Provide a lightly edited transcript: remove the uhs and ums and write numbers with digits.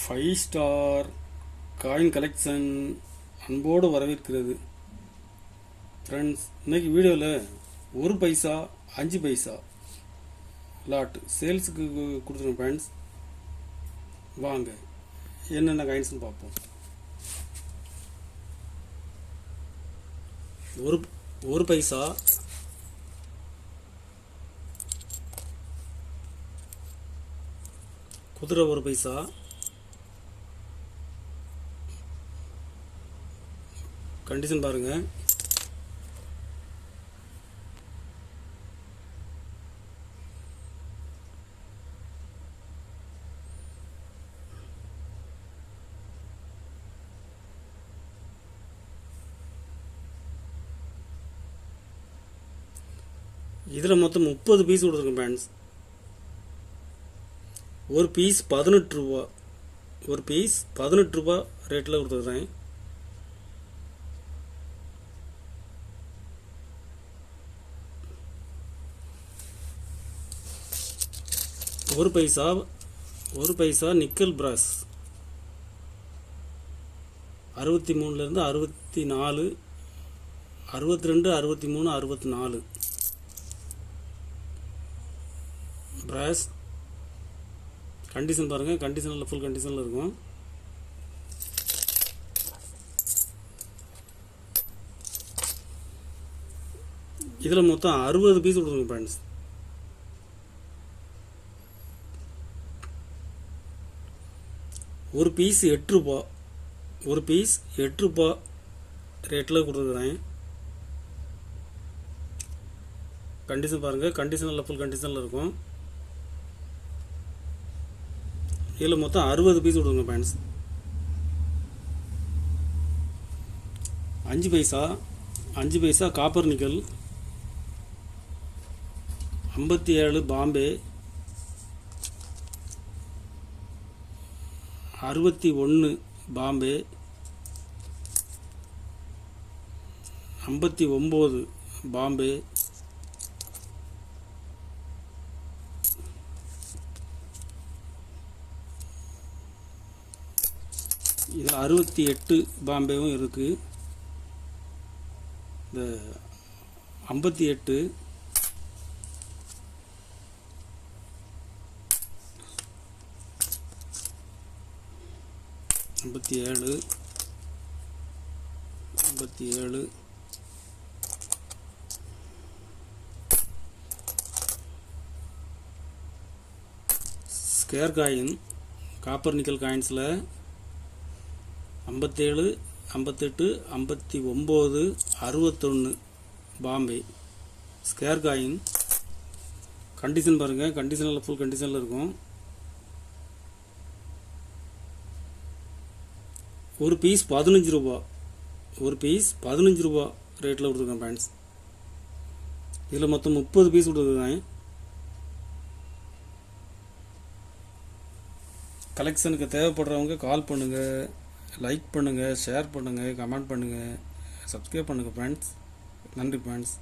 Five star coin collection அன்போடு வரவேற்கிறது. Friends, இன்னைக்கு வீடியோவில் 1 பைசா 5 பைசா லாட் சேல்ஸுக்கு கொடுத்துருங்க. ஃப்ரெண்ட்ஸ், வாங்க என்னென்ன காயின்ஸ்னு பார்ப்போம். ஒரு பைசா, குதிரை 1 பைசா, கண்டிஷன் பாருங்க. இதில் மொத்தம் 30 பீஸ் கொடுத்துருக்கேன் ஃப்ரெண்ட்ஸ். ஒரு பீஸ் 18 ரூபா, ஒரு பீஸ் 18 ரூபா ரேட்டில் கொடுத்துருக்குறேன். ஒரு பைசா நிக்கல் பிராஸ் 63லேருந்து 64, 62, 63, 64 பிராஸ். கண்டிஷன் பாருங்கள், கண்டிஷனில் ஃபுல் கண்டிஷனில் இருக்கும். இதில் மொத்தம் 60 பீஸ் கொடுத்துருங்க ஃப்ரெண்ட்ஸ். ஒரு பீஸ் 8 ரூபா, ஒரு பீஸ் 8 ரூபா ரேட்டில் கொடுத்துருக்குறேன். கண்டிஷன் பாருங்கள், கண்டிஷனில் ஃபுல் கண்டிஷனில் இருக்கும். இதில் மொத்தம் 60 பீஸ் கொடுங்க friends. 5 paisa copper nickel 57 Bombay, 61 Bombay, 59 Bombay, இதில் 68 பாம்பேவும் இருக்குது. இந்த 58, 57, 57, ஸ்கேர் காயின் காப்பர் நிக்கல் காயின்ஸில் 57, 58, 59, 61 பாம்பே ஸ்கேர் காயின். கண்டிஷன் பாருங்கள், கண்டிஷனில் ஃபுல் கண்டிஷனில் இருக்கும். ஒரு பீஸ் 15 ரூபா, ஒரு பீஸ் 15 ரூபா ரேட்டில் கொடுத்துருக்கேன் ஃப்ரெண்ட்ஸ். இதில் மொத்தம் 30 பீஸ் கொடுத்துருக்கேன். கலெக்ஷனுக்கு தேவைப்படுறவங்க கால் பண்ணுங்கள், லைக் பண்ணுங்கள், ஷேர் பண்ணுங்கள், கமெண்ட் பண்ணுங்கள், சப்ஸ்கிரைப் பண்ணுங்கள் ஃப்ரெண்ட்ஸ். நன்றி ஃப்ரெண்ட்ஸ்.